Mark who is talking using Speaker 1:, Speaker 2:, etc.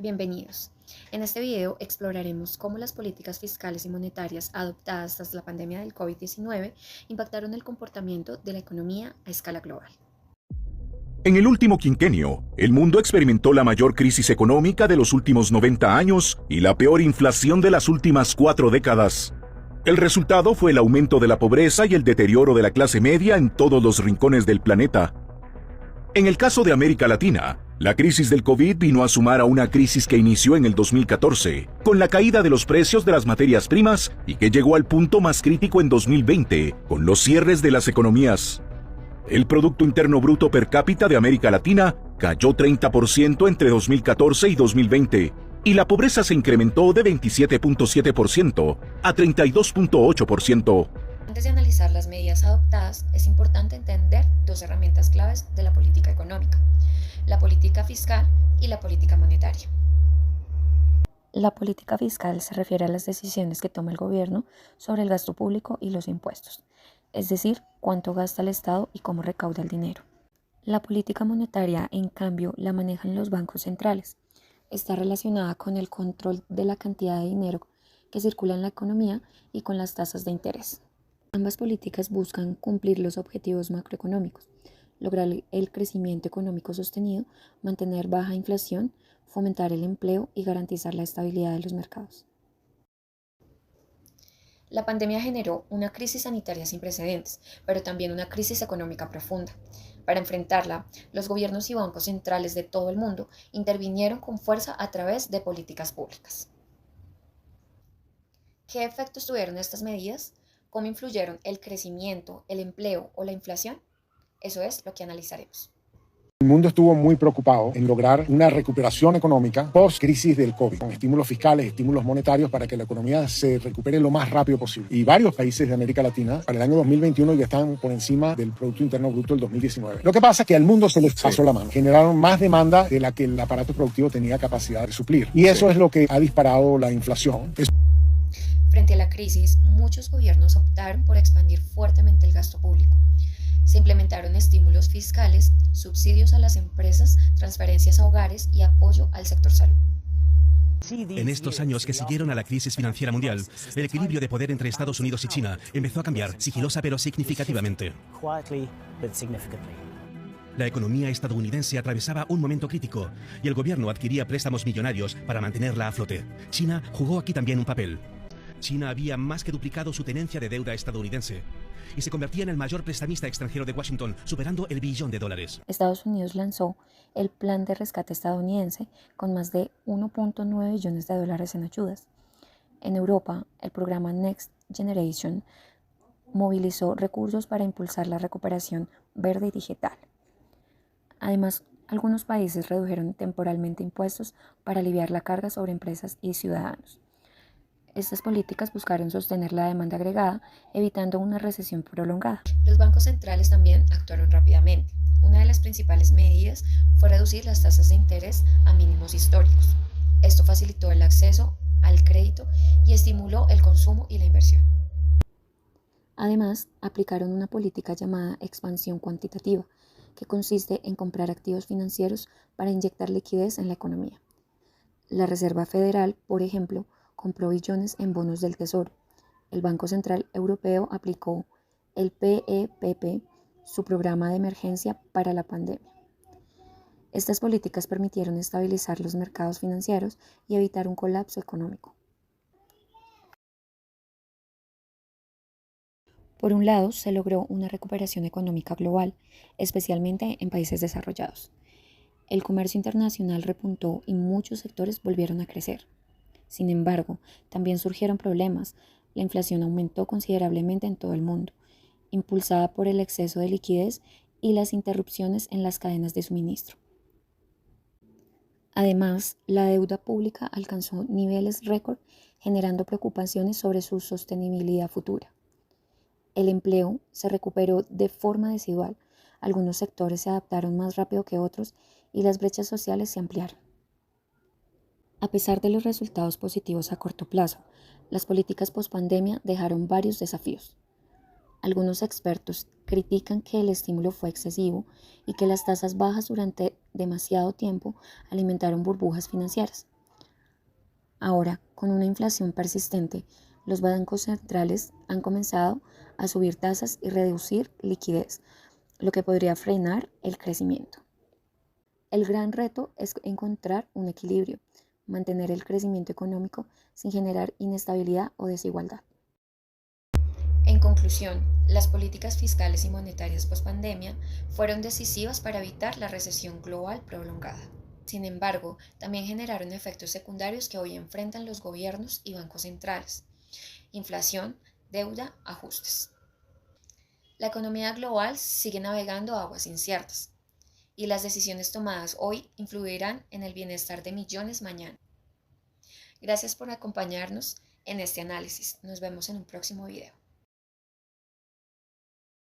Speaker 1: Bienvenidos. En este video exploraremos cómo las políticas fiscales y monetarias adoptadas tras la pandemia del COVID-19 impactaron el comportamiento de la economía a escala global.
Speaker 2: En el último quinquenio, el mundo experimentó la mayor crisis económica de los últimos 90 años y la peor inflación de las últimas 4 décadas. El resultado fue el aumento de la pobreza y el deterioro de la clase media en todos los rincones del planeta. En el caso de América Latina, la crisis del COVID vino a sumar a una crisis que inició en el 2014, con la caída de los precios de las materias primas y que llegó al punto más crítico en 2020, con los cierres de las economías. El Producto Interno Bruto per cápita de América Latina cayó 30% entre 2014 y 2020, y la pobreza se incrementó de 27.7% a 32.8%.
Speaker 1: Antes de analizar las medidas adoptadas, es importante entender dos herramientas claves de la política económica: la política fiscal y la política monetaria. La política fiscal se refiere a las decisiones que toma el gobierno sobre el gasto público y los impuestos, es decir, cuánto gasta el Estado y cómo recauda el dinero. La política monetaria, en cambio, la manejan los bancos centrales. Está relacionada con el control de la cantidad de dinero que circula en la economía y con las tasas de interés. Ambas políticas buscan cumplir los objetivos macroeconómicos, lograr el crecimiento económico sostenido, mantener baja inflación, fomentar el empleo y garantizar la estabilidad de los mercados. La pandemia generó una crisis sanitaria sin precedentes, pero también una crisis económica profunda. Para enfrentarla, los gobiernos y bancos centrales de todo el mundo intervinieron con fuerza a través de políticas públicas. ¿Qué efectos tuvieron estas medidas? ¿Cómo influyeron el crecimiento, el empleo o la inflación? Eso es lo que analizaremos.
Speaker 3: El mundo estuvo muy preocupado en lograr una recuperación económica post-crisis del COVID, con estímulos fiscales, estímulos monetarios para que la economía se recupere lo más rápido posible. Y varios países de América Latina para el año 2021 ya están por encima del Producto Interno Bruto del 2019. Lo que pasa es que al mundo se les pasó la mano. Generaron más demanda de la que el aparato productivo tenía capacidad de suplir. Y eso es lo que ha disparado la inflación.
Speaker 1: Frente a la crisis, muchos gobiernos optaron por expandir fuertemente el gasto público. Se implementaron estímulos fiscales, subsidios a las empresas, transferencias a hogares y apoyo al sector salud.
Speaker 4: En estos años que siguieron a la crisis financiera mundial, el equilibrio de poder entre Estados Unidos y China empezó a cambiar sigilosa pero significativamente. La economía estadounidense atravesaba un momento crítico y el gobierno adquiría préstamos millonarios para mantenerla a flote. China jugó aquí también un papel. China había más que duplicado su tenencia de deuda estadounidense y se convertía en el mayor prestamista extranjero de Washington, superando el $1 billón.
Speaker 1: Estados Unidos lanzó el Plan de Rescate estadounidense con más de $1.9 billones en ayudas. En Europa, el programa Next Generation movilizó recursos para impulsar la recuperación verde y digital. Además, algunos países redujeron temporalmente impuestos para aliviar la carga sobre empresas y ciudadanos. Estas políticas buscaron sostener la demanda agregada, evitando una recesión prolongada. Los bancos centrales también actuaron rápidamente. Una de las principales medidas fue reducir las tasas de interés a mínimos históricos. Esto facilitó el acceso al crédito y estimuló el consumo y la inversión. Además, aplicaron una política llamada expansión cuantitativa, que consiste en comprar activos financieros para inyectar liquidez en la economía. La Reserva Federal, por ejemplo, compró billones en bonos del Tesoro. El Banco Central Europeo aplicó el PEPP, su programa de emergencia para la pandemia. Estas políticas permitieron estabilizar los mercados financieros y evitar un colapso económico. Por un lado, se logró una recuperación económica global, especialmente en países desarrollados. El comercio internacional repuntó y muchos sectores volvieron a crecer. Sin embargo, también surgieron problemas. La inflación aumentó considerablemente en todo el mundo, impulsada por el exceso de liquidez y las interrupciones en las cadenas de suministro. Además, la deuda pública alcanzó niveles récord, generando preocupaciones sobre su sostenibilidad futura. El empleo se recuperó de forma desigual. Algunos sectores se adaptaron más rápido que otros y las brechas sociales se ampliaron. A pesar de los resultados positivos a corto plazo, las políticas pospandemia dejaron varios desafíos. Algunos expertos critican que el estímulo fue excesivo y que las tasas bajas durante demasiado tiempo alimentaron burbujas financieras. Ahora, con una inflación persistente, los bancos centrales han comenzado a subir tasas y reducir liquidez, lo que podría frenar el crecimiento. El gran reto es encontrar un equilibrio, mantener el crecimiento económico sin generar inestabilidad o desigualdad. En conclusión, las políticas fiscales y monetarias post-pandemia fueron decisivas para evitar la recesión global prolongada. Sin embargo, también generaron efectos secundarios que hoy enfrentan los gobiernos y bancos centrales: inflación, deuda, ajustes. La economía global sigue navegando a aguas inciertas, y las decisiones tomadas hoy influirán en el bienestar de millones mañana. Gracias por acompañarnos en este análisis. Nos vemos en un próximo video.